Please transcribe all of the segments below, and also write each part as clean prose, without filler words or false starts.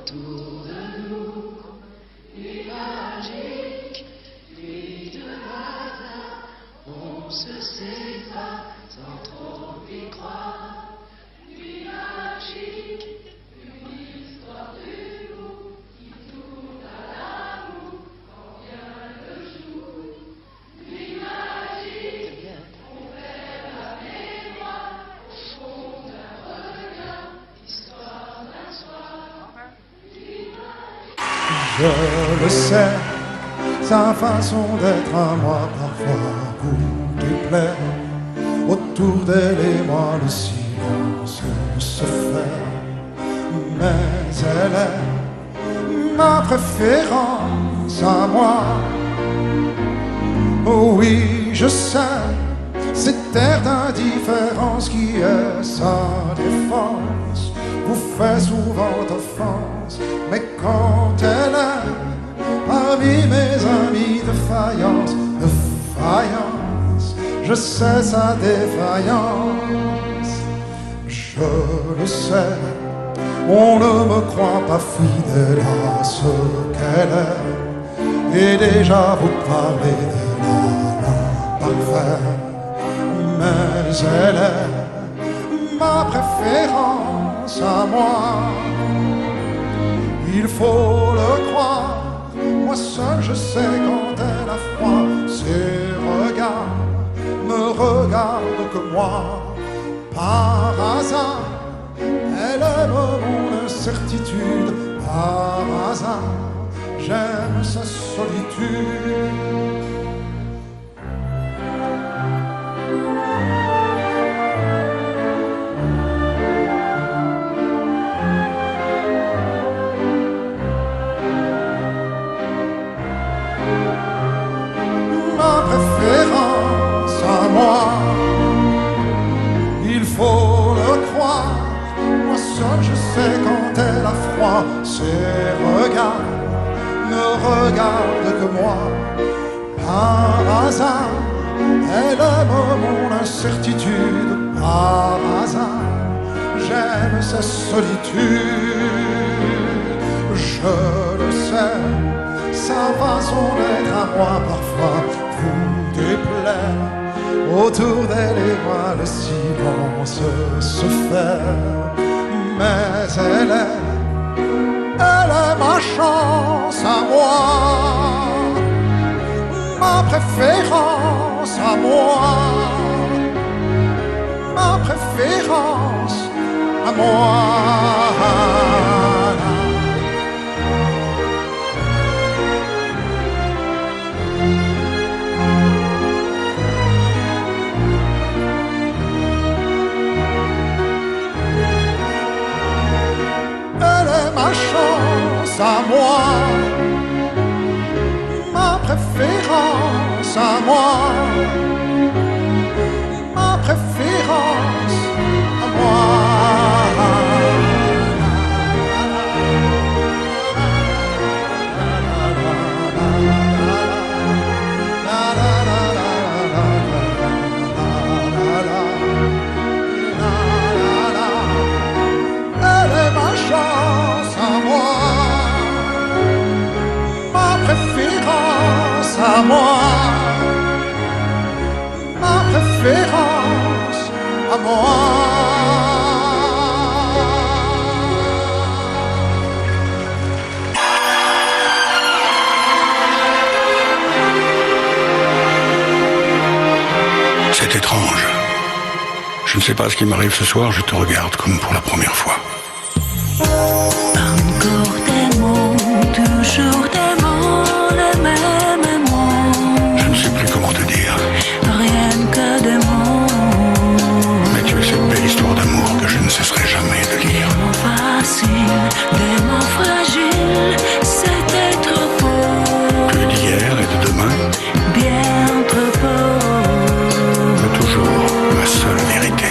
autour de nous. Nuit magique, nuit de hasard, on se sépare sans trop y croire. Nuit magique, une histoire d'humour qui tourne à l'amour quand vient le jour. Nuit magique, on perd la mémoire au fond d'un regard, histoire d'un soir. Je le sais, sa façon d'être à moi parfois vous déplaît. Autour d'elle et moi le silence se fait. Mais elle est ma préférence à moi. Oh oui, je sais, cette air d'indifférence qui est sa défense vous fait souvent offense. Mais quand elle est parmi mes amis de faïence, je sais sa défaillance. Je le sais, on ne me croit pas fidèle à ce qu'elle est. Et déjà vous parlez de l'imparfait. Mais elle est ma préférence à moi. Il faut le croire, moi seul je sais quand elle a froid. Ses regards me regardent que moi. Par hasard, elle aime mon incertitude. Par hasard, j'aime sa solitude. Il faut le croire, moi seul je sais quand elle a froid. Ses regards ne regardent que moi. Par hasard, elle aime mon incertitude. Par hasard, j'aime sa solitude. Je le sais, sa façon d'être à moi parfois vous déplaît. Autour d'elle et moi le silence se fait. Mais elle est ma chance à moi, ma préférence à moi, ma préférence à moi. Ma chance à moi, ma préférence à moi, ma préférence à moi. Préférence à moi, ma préférence à moi. C'est étrange. Je ne sais pas ce qui m'arrive ce soir, je te regarde comme pour la première fois. Encore des mots, toujours des mots, les mêmes mots. Je ne sais plus comment te dire. Rien que des mots. Mais tu es cette belle histoire d'amour que je ne cesserai jamais de lire. Des mots faciles, des mots fragiles, c'était trop beau. Plus d'hier et de demain, Bien trop beau. mais toujours ma seule vérité.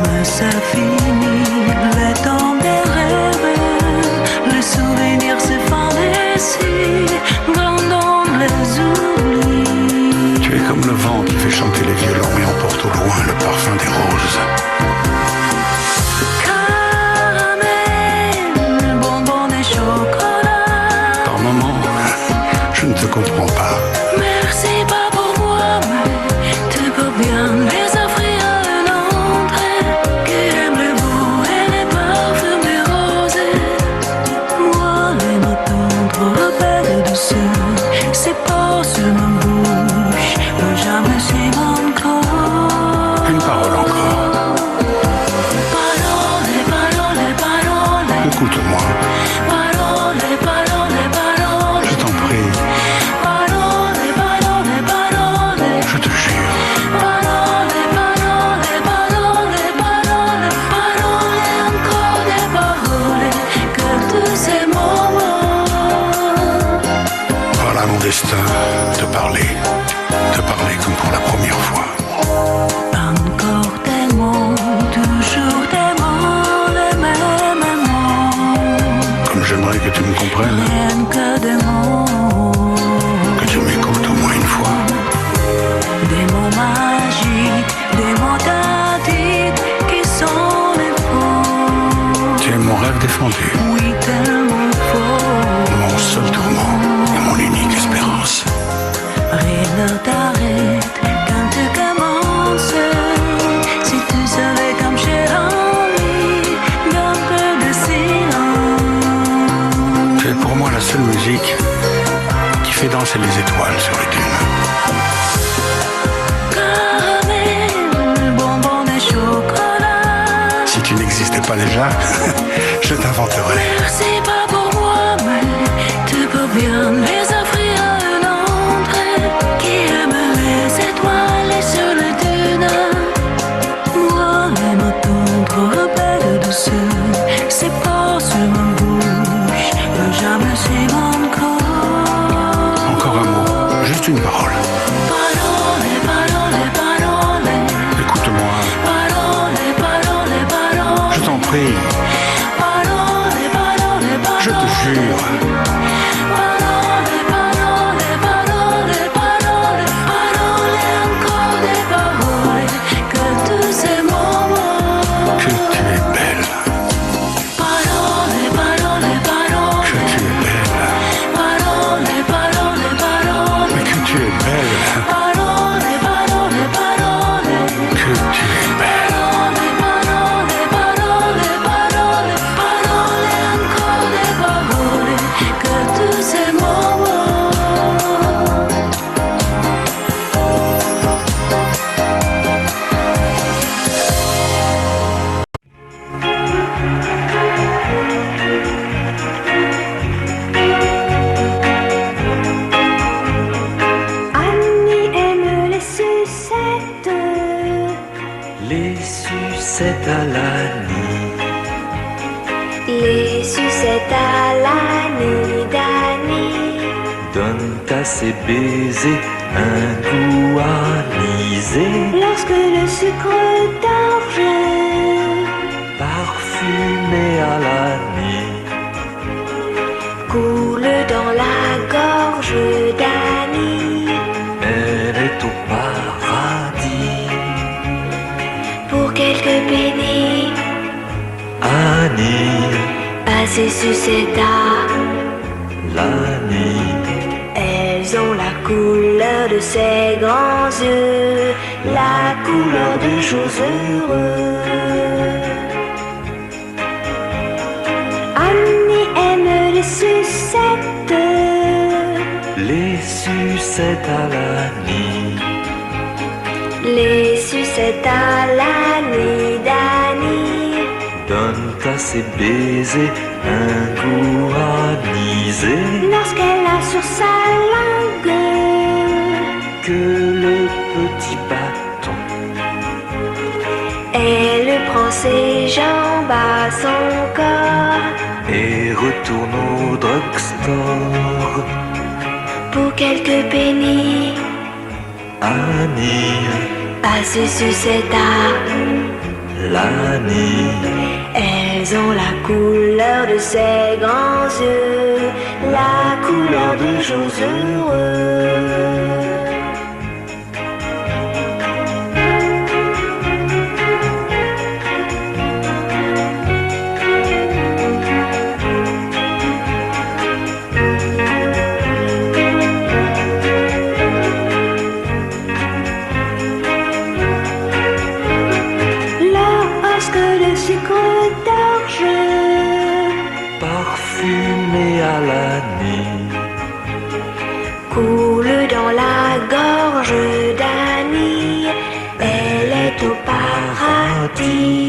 Mais ça finit comprends pas. Merci pas pour moi, mais tu peux bien les offrir à un autre qui aime le beau et les parfums des rosés. Moi, les mots tendres rappellent douceur, c'est pas sur ma bouche, mais jamais sur mon corps. Une parole encore. Parole, parole, parole. Écoute-moi, Parole, parole, parole. je t'en prie, Parole, parole, parole. je te jure. Parole, parole, parole, parole. Parole, encore des paroles. Que tous ces moments. Voilà mon destin, te parler comme pour la première fois. Encore des mots, toujours des mots, les mêmes mots. Comme j'aimerais que tu me comprennes, Rien que des mots. que tu m'écoutes au moins une fois. Des mots magiques, des mots tactiques qui sont les faux. Tu es mon rêve défendu, Oui, tellement faux. mon seul tourment et mon unique espérance. Rien ne t'arrête quand tu commences. Si tu savais comme j'ai envie d'un peu de silence. Tu es pour moi la seule musique qui fait danser les étoiles sur les dunes. Caramel, bonbon et chocolat. Si tu n'existais pas déjà, je t'inventerai. Merci pas pour moi, mais tu peux bien les offrir à un autre qui aime les étoiles sur les dunes. Moi, les mots tendres rappellent douceur, c'est pas sur ma bouche, mais jamais sur mon corps. Encore un mot, juste une parole. Parole, parole, parole. Écoute-moi, Parole, parole, parole. je t'en prie, Parole, parole, parole. je te jure. Parole, parole, parole, parole. Parole, encore des paroles. Que tous ces moments. Que tu es belle, Parole, parole, parole. que tu es belle, Parole, parole, parole. mais que tu es belle, Parole, parole, parole. que tu es belle. Parole, parole, parole. Parole, encore des paroles. Que tous ces moments. Annie aime les sucettes. Les sucettes à l'Annie, Les sucettes à l'Annie d'Annie. donnent à ses baisers un goût anisé, Lorsque le sucre d'orge parfumé à l'Annie, coule dans la gorge d'Annie. elle est au paradis. Pour quelques pennies, Annie, à ses sucettes à l'Annie, elles ont la couleur de ses grands yeux, la couleur des jours heureux. Annie aime les sucettes. les sucettes à l'Annie, Les sucettes à l'Annie d'Annie. donnent à ses baisers un goût anisé, Lorsqu'elle a sur sa langue que le petit bâton elle prend ses jambes à son corps. et retourne au drugstore. Pour quelques pennies, Annie, à ses sucettes à l'Annie, elles ont la couleur de ses grands yeux, la couleur de jours heureux. jamais à la nuit. Coule dans la gorge d'Annie, elle est au paradis.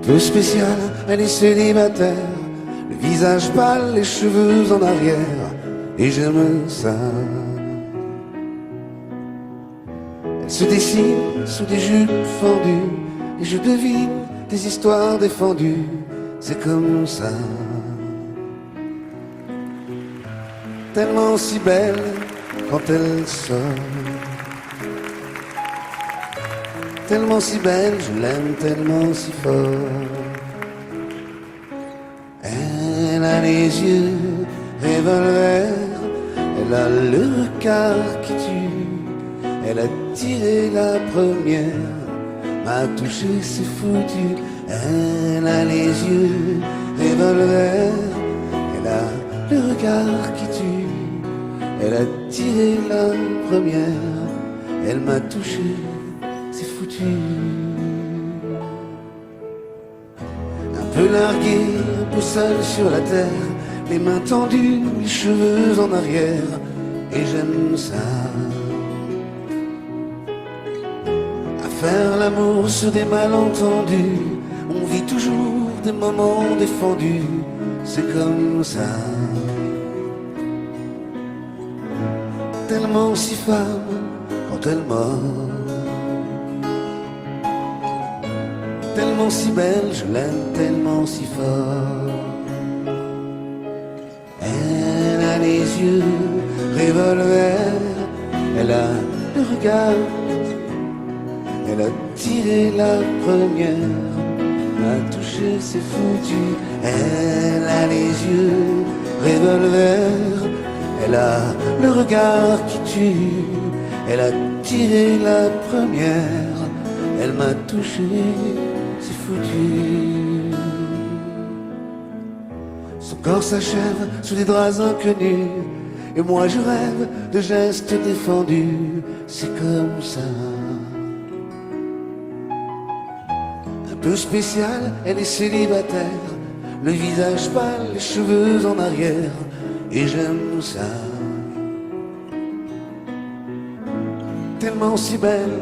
peu spécial, elle est célibataire, le visage pâle, les cheveux en arrière, et j'aime ça. Elle se dessine sous des jupes fendues, et je devine des histoires défendues, c'est comme ça. Tellement si belle quand elle sort, tellement si belle, je l'aime tellement si fort. Elle a les yeux revolver, elle a le regard qui tue, elle a tiré la première, m'a touché, c'est foutu. Elle a les yeux revolver, elle a le regard qui tue, elle a tiré la première, elle m'a touché, c'est foutu. Un peu largué, un peu seul sur la terre, les mains tendues, les cheveux en arrière, et j'aime ça. À faire l'amour sur des malentendus, on vit toujours des moments défendus, c'est comme ça. Tellement si femme quand elle mord, tellement si belle, je l'aime tellement si fort. Elle a les yeux revolver, elle a le regard, elle a tiré la première, m'a touché, c'est foutu. Elle a les yeux revolver, elle a le regard qui tue, elle a tiré la première, elle m'a touché, c'est foutu. Son corps s'achève sous des draps inconnus, et moi je rêve de gestes défendus, c'est comme ça. Un peu spécial, elle est célibataire, le visage pâle, les cheveux en arrière, et j'aime ça. Tellement si belle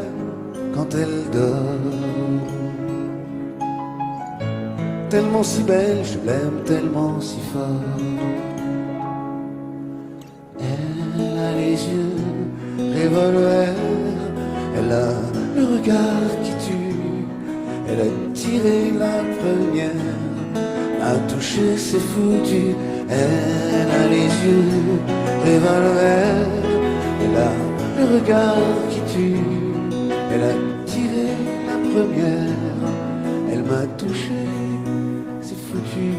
quand elle dort, tellement si belle, je l'aime tellement si fort. Elle a les yeux revolver, elle a le regard qui tue, elle a tiré la première, a touché, c'est foutu. Elle a les yeux revolver, elle a le regard qui tue, elle a tiré la première, elle m'a touché, c'est foutu.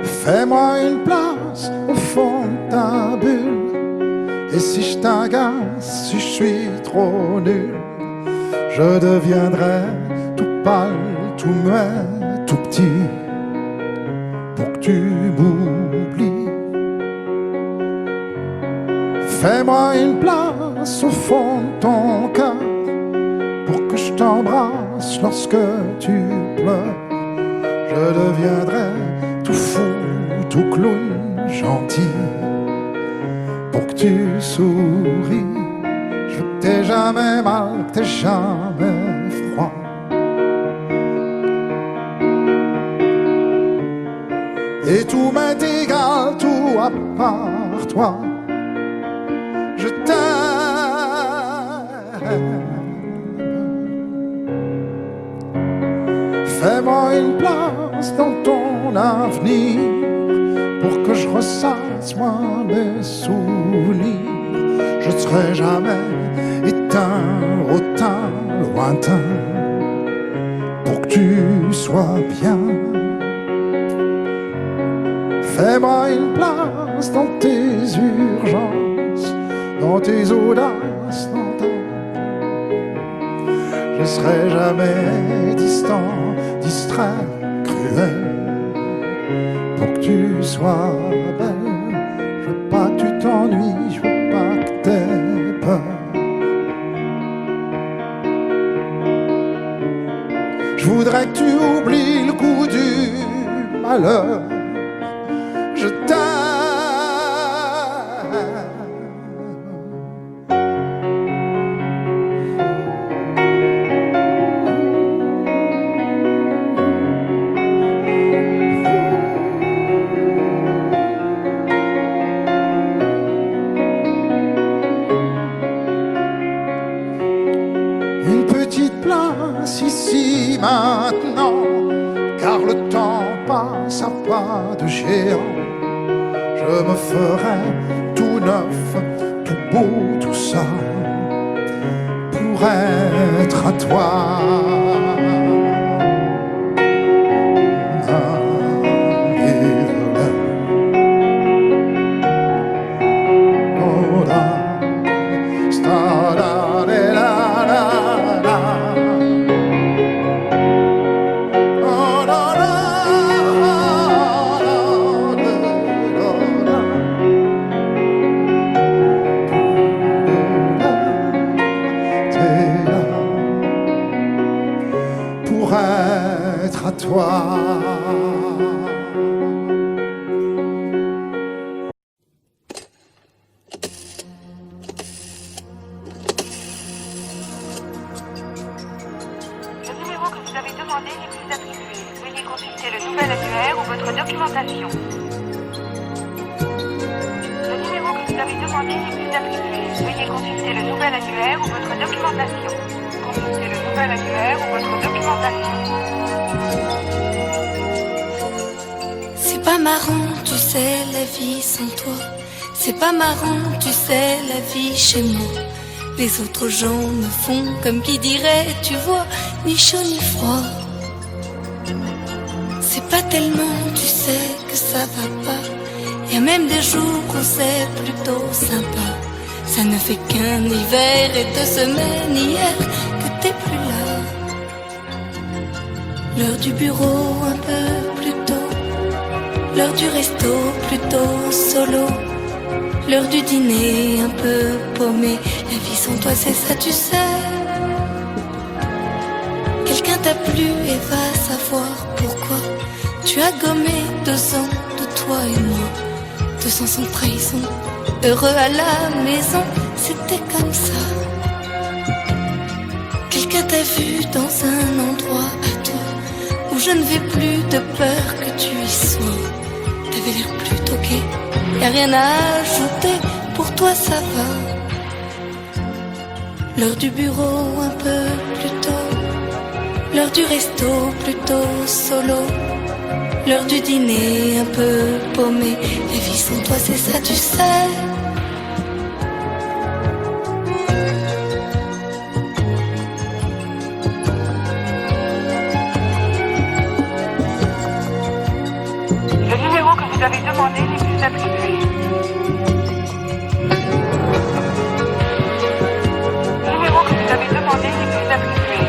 Fais-moi une place au fond de ta bulle, et si je t'agace, si je suis trop nul, je deviendrai tout pâle, tout muet, tout petit, pour que tu m'oublies. Fais-moi une place au fond de ton cœur, pour que je t'embrasse lorsque tu pleures. Je deviendrai tout fou, tout clown, gentil, pour que tu souris. Je veux que t'aies jamais mal, que t'aies jamais froid. Et tout m'est égal, tout à part toi. Je t'aime. Fais-moi une place dans ton avenir, pour que je ressasse moi mes souvenirs. Je ne serai jamais éteint, hautain, lointain, pour que tu sois bien. Fais-moi une place dans tes urgences, dans tes audaces, dans ta... Je serai jamais distant, distrait, cruel, pour que tu sois belle. Je veux pas que tu t'ennuies, je veux pas que t'aies peur. Je voudrais que tu oublies le goût du malheur. Je t'aime. Une petite place ici maintenant, car le temps passe à pas de géant. Je me ferai tout neuf, tout beau, tout ça, pour être à toi. l'annuaire ou votre documentation. Le numéro que vous avez demandé n'est plus attribué. Veuillez consulter le nouvel annuaire ou votre documentation. Consultez le nouvel annuaire ou votre documentation. C'est pas marrant, tu sais, la vie sans toi. C'est pas marrant, tu sais, la vie chez moi. Les autres gens me font comme qui dirait, tu vois, ni chaud ni froid. C'est pas tellement, tu sais, que ça va pas. Y a même des jours où c'est plutôt sympa. Ça ne fait qu'un hiver et 2 semaines hier que t'es plus là. L'heure du bureau un peu plus tôt. L'heure du resto plutôt solo. L'heure du dîner un peu paumé. La vie sans toi c'est ça tu sais. Quelqu'un t'a plu et va savoir pourquoi. Tu as gommé 2 ans de toi et moi. 2 ans sans trahison. Heureux à la maison, c'était comme ça. Quelqu'un t'a vu dans un endroit à toi où je ne vais plus de peur que tu y sois. T'avais l'air plutôt gai, y'a rien à ajouter, pour toi ça va. L'heure du bureau un peu plus tôt. L'heure du resto plutôt solo. L'heure du dîner un peu paumé. La vie sans toi c'est ça tu sais. Le numéro que vous avez demandé n'est plus attribué. Le numéro que vous avez demandé n'est plus attribué.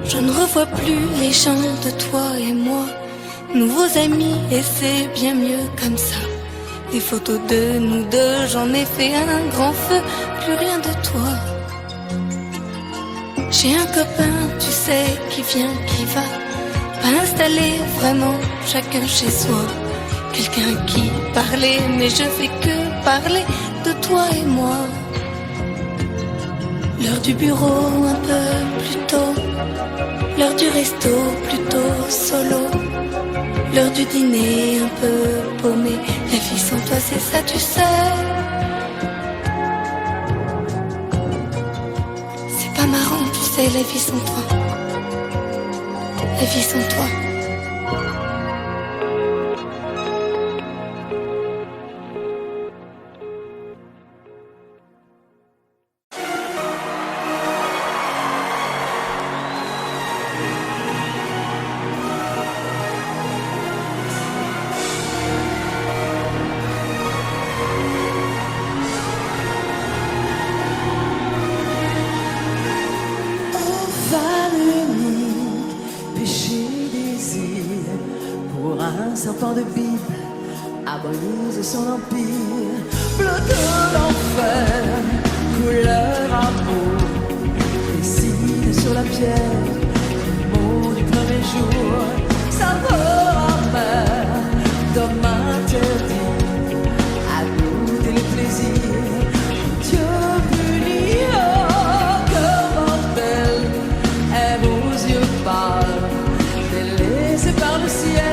Je ne revois plus les gens de toi et moi. Nouveaux amis et c'est bien mieux comme ça. Des photos de nous deux, j'en ai fait un grand feu. Plus rien de toi. J'ai un copain, tu sais, qui vient, qui va. Pas installé vraiment, chacun chez soi. Quelqu'un qui parlait, mais je fais que parler de toi et moi. L'heure du bureau un peu plus tôt. L'heure du resto plutôt solo. L'heure du dîner un peu paumé. La vie sans toi c'est ça tu sais. C'est pas marrant tu sais la vie sans toi. La vie sans toi. Serpent de Bible abrise son empire, bleu de l'enfer, couleur amour, dessine sur la pierre le mot du premier jour, saveur amère, d'homme interdit, à goûter les plaisirs, Dieu punit, oh, cœur mortel, aime aux yeux pâles, délaissé par le ciel.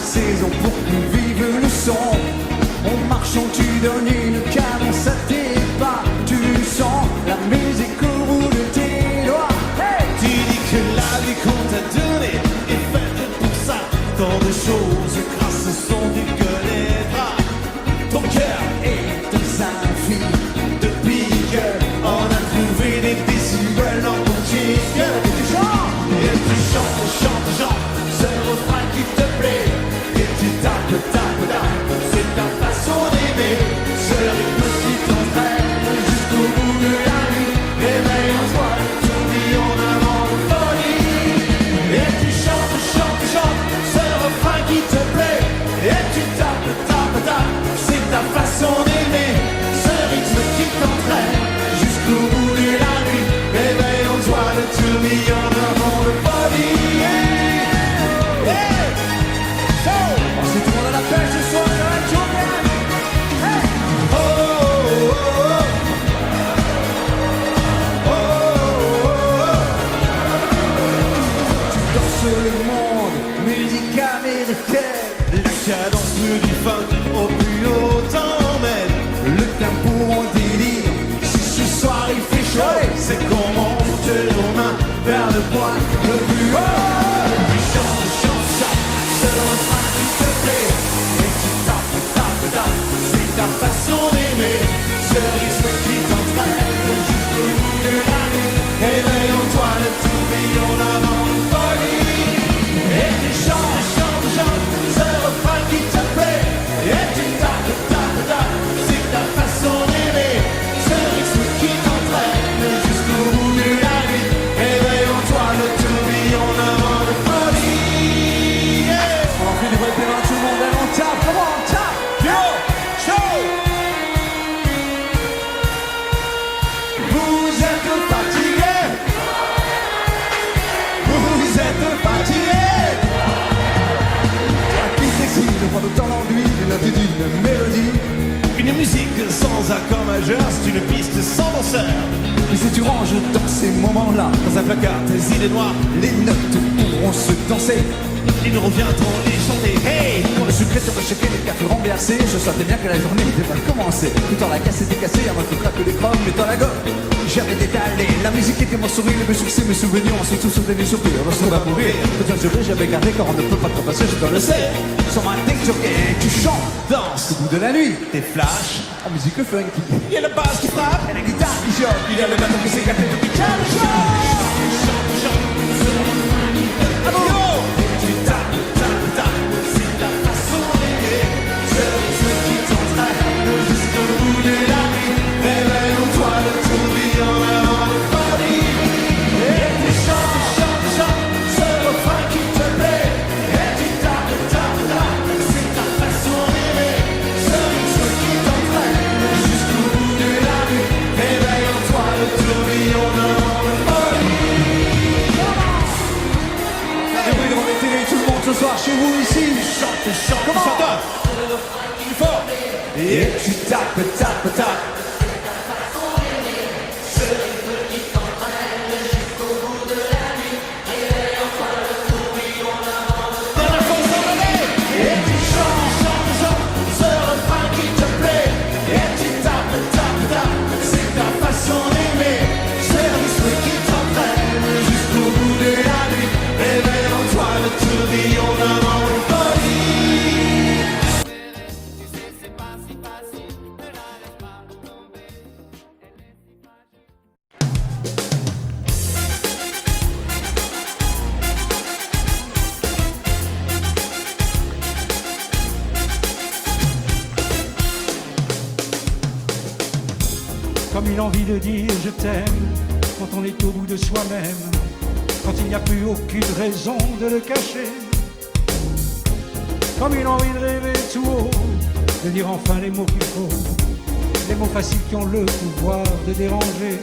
saison pour que vive le son. En marchant tu donnes une cadence à tes pas. Tu sens la musique au bout de tes doigts. Hey! Tu dis que la vie qu'on t'a donnée est faite pour ça. Tant de choses grâce au son du gueule et bras. Ton cœur Et tes infinis depuis que on a trouvé des décibels dans ton jingle. et tu chantes. Et tu chantes, chantes, chantes, ce refrain qui te plaît. Et tu tapes, tapes, tapes, c'est ta façon d'aimer. Ce rythme qui t'entraîne jusqu'au bout de la nuit. Réveille en toi le tourbillon d'un vent de folie. Et tu chantes, chantes, chantes, ce refrain qui te plaît. Et tu tapes, tapes, tapes, c'est ta façon d'aimer. Ce rythme qui t'entraîne jusqu'au bout de la nuit. Réveille en toi le tourbillon d'un vent de folie. Hey! So! On se tourne à la pêche ce soir, ça va être génial. Hey! Oh, oh, oh, oh, oh, oh. Danse le monde, musique américaine. La cadence du funk au plus haut t'emmène. Le tempo en délire. Si ce soir il fait chaud, c'est qu'on monte nos mains vers le point le plus haut. Tu chantes, chantes, chantes, c'est le refrain qui te plaît. Et tu tapes, tapes, tapes, c'est ta façon d'aimer. Ce rythme qui t'entraîne jusqu'au bout de la nuit. Éveille en toi le tourbillon d'un vent de folie. Et tu chantes, chantes, chantes, c'est le refrain qui te plaît. Et tu tapes, tapes, tapes, c'est ta façon d'aimer. Ce rythme qui t'entraîne jusqu'au bout de la nuit. Éveille en toi le tourbillon d'un vent de folie. Yeah. On fait du vrai périn, tout le monde, allez, on tape, comment on tape? Yo, show. Vous êtes fatigué. Vous êtes fatigué. Qui s'excite, on prend le temps d'enduit, une note d'une mélodie. Une musique sans accord majeur, c'est une piste sans danseur. Et si tu ranges dans ces moments-là, Dans un placard, tes idées noires, les notes pourront se danser. ils nous reviendront les chanter. Hey! Pour le sucré, tu vas checker les cafés renversés. Je sentais bien que la journée était mal commencée. Tout en la casse était cassée, avant que craque les chromes, mais dans la gomme. J'avais détalé, la musique était mon sourire, mes succès, mes souvenirs, on s'est tous souvenus soupir. Lorsqu'on va mourir, peut-être je vais, j'avais gardé car on ne peut pas trop passer, je te le sais. Sur ma tête, tu chantes, Danse, au bout de la nuit, tes flashs. en musique funky. Il y a la basse qui frappe, Et la guitare qui chante, il y a le bateau qui s'écarte et tout qui chante. Chante, chante. Yo! Tu tapes, tapes, tapes, c'est ta façon d'aimer. Ce rythme qui t'entraîne jusqu'au bout de la nuit. Réveille en toi le tourbillon d'un vent de folie. Et tu chantes, chantes, chantes, ce refrain qui te plaît. Et tu tapes, tapes, tapes, c'est ta façon d'aimer. Ce rythme qui t'entraîne jusqu'au bout de la nuit. Réveille en toi le tourbillon d'un vent de folie. Et oui, on est télé, tout le monde ce soir chez vous ici. Chante, chante, Comment? chante. Plus fort. Et tu tapes, tapes, tapes. Dernière fois, s'en aller. Et tu chantes, chantes, chantes, ce refrain qui te plaît. Et tu tapes, tapes, tapes, c'est ta façon d'aimer. Ce rythme qui t'entraîne jusqu'au bout de la nuit. Réveille en toi le tourbillon d'un vent de folie. Comme une envie de dire je t'aime quand on est au bout de soi-même, quand il n'y a plus aucune raison de le cacher. Comme une envie de rêver tout haut, de dire enfin les mots qu'il faut, les mots faciles qui ont le pouvoir de déranger.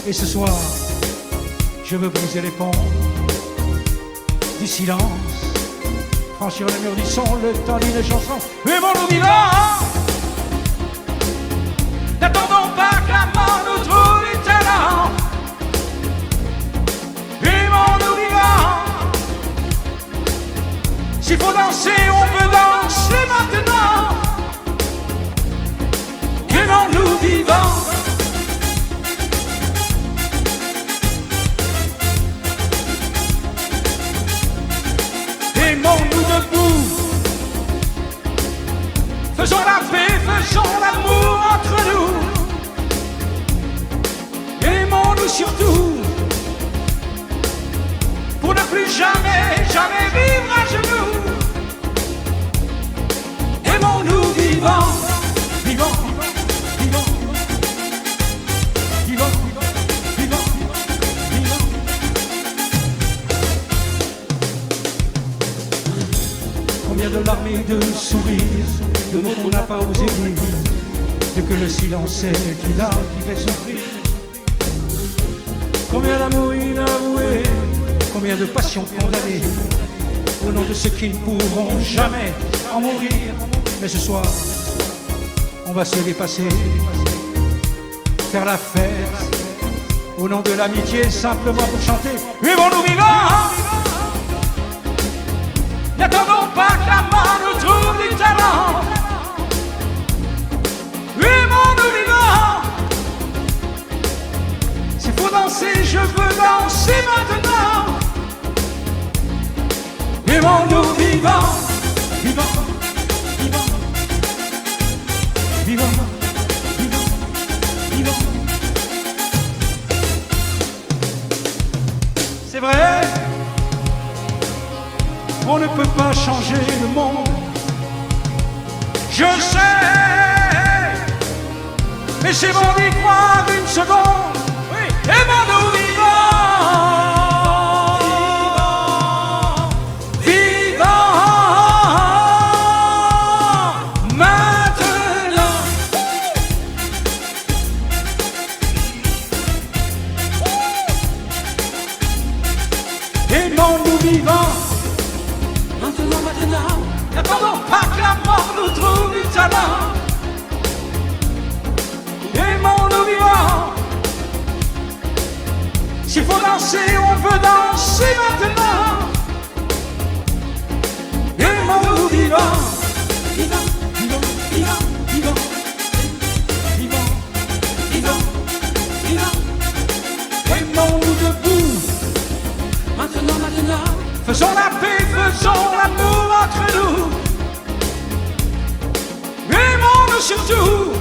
Et ce soir, je veux briser les ponts du silence, franchir le mur du son, le temps d'une chanson. Aimons-nous vivants, n'attendons pas que la mort nous trouve du talent. Aimons-nous vivants, S'il faut danser, on peut danser maintenant. Aimons-nous vivants. Aimons-nous debout. Faisons la paix, faisons l'amour entre nous. Aimons-nous surtout. Pour ne plus jamais, jamais vivre à genoux. Aimons-nous vivants, vivants, vivants, vivants, vivants, vivants. Combien de larmes et de sourires, de mots qu'on n'a pas osé dire, de que le silence est une âme qui fait souffrir. Combien d'amour inavoué, combien de passions condamnées, au nom de ceux qui ne pourront jamais en mourir. Mais ce soir, on va se dépasser, faire la fête, au nom de l'amitié, simplement pour chanter. Vivons-nous vivants. N'attendons pas que la mort nous trouve du talent. Vivons-nous vivants. S'il faut danser, je veux danser maintenant. Vivons-nous vivants, vivants, vivants, vivants, vivants, vivants. C'est vrai, on ne peut pas changer le monde. Je sais, mais c'est bon d'y croire une seconde. Oui, aimons-nous vivants. Aimons-nous vivants. Maintenant, maintenant. N'attendons pas que la mort nous trouve du talent. Aimons-nous vivants. S'il faut danser, on veut danser maintenant. Aimons-nous vivants. Vivants, vivants, vivants, vivants, vivants, vivants, vivants. Aimons-nous debout. Maintenant, maintenant, faisons la paix, faisons l'amour entre nous. Aimons-nous surtout,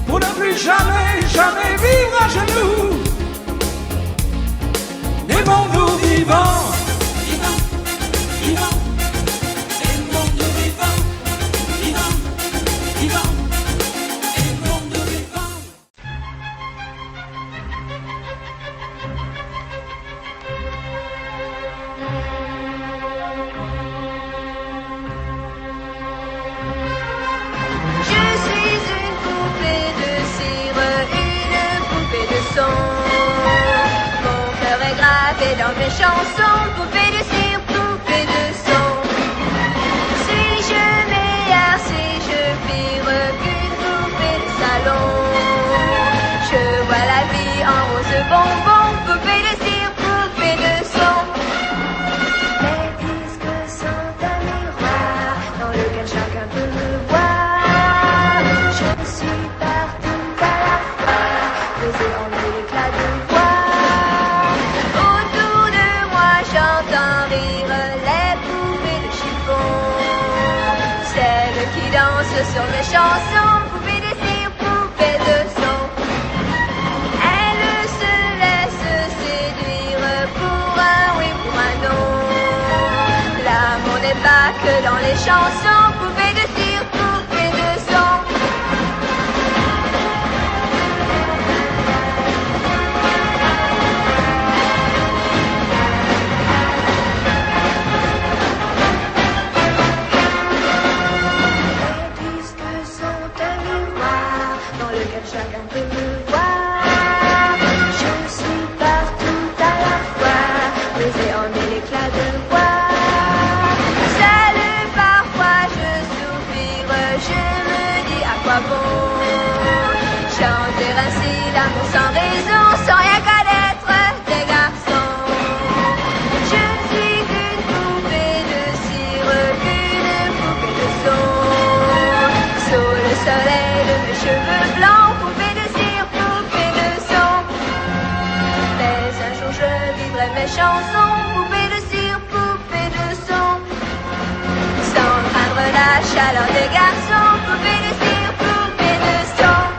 pour ne plus jamais, jamais vivre à genoux. Aimons-nous vivants, vivants, vivants. Aimons-nous vivants, vivants, vivants. Aimons-nous vivants. Dans mes chansons, poupée de cire, poupée de son. Suis-je meilleur, suis-je pire qu'une poupée de salon? Je vois la vie en rose bonbon, poupée de cire, poupée de son. Les disques sont un miroir dans lequel chacun peut me voir. Je suis partout à la fois, posé en l'éclat de voix. J'entends rire les poupées de chiffon, celles qui dansent sur mes chansons, poupées de cire, poupées de son. Elles se laissent séduire pour un oui, pour un non. L'amour n'est pas que dans les chansons, poupées de cire, poupées de son. Chacun peut me voir. Je suis partout à la fois, baisé en l'éclat de voix. Seul parfois je la chaleur des garçons, poupée de cire, poupée de sang.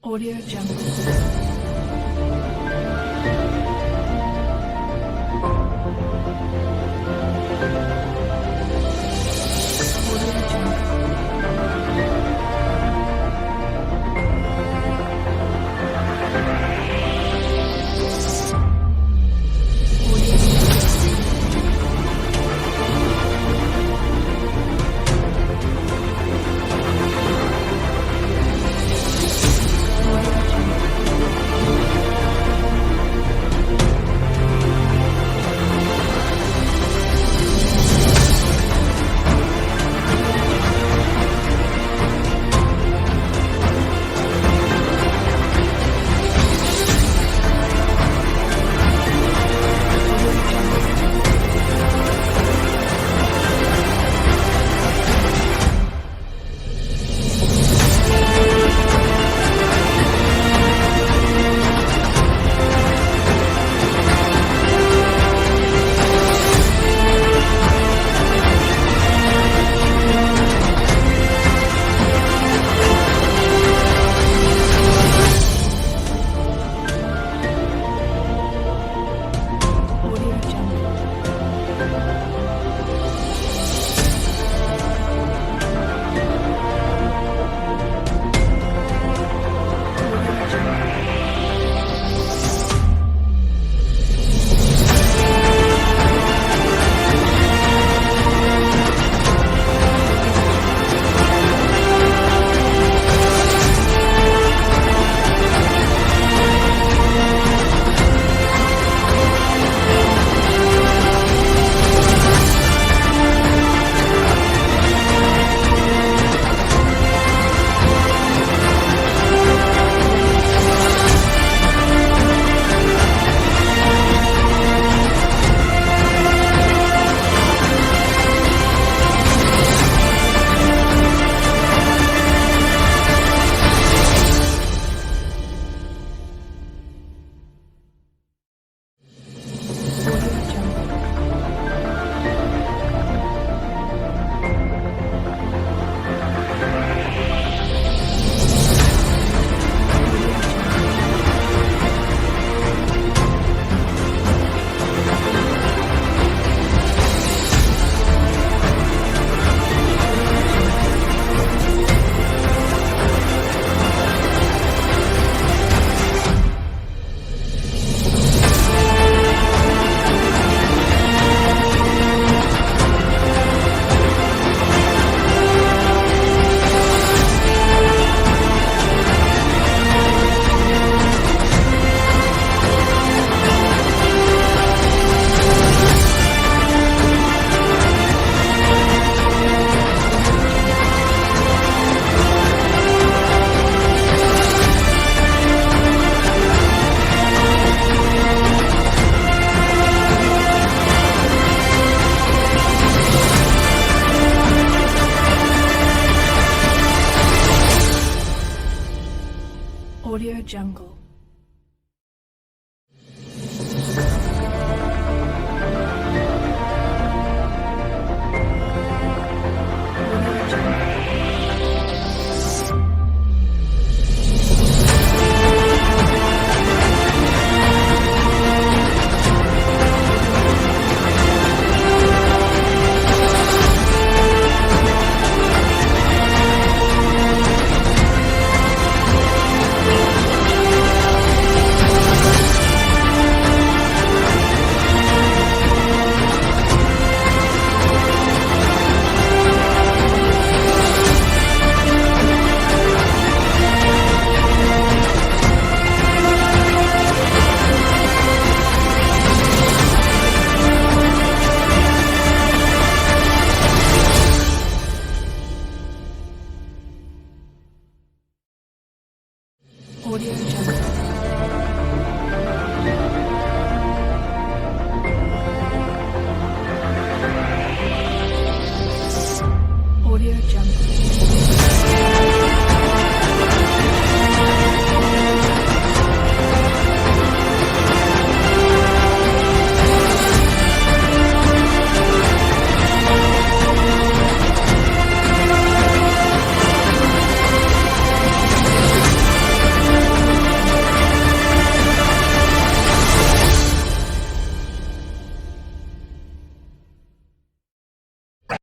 Audio Jungle.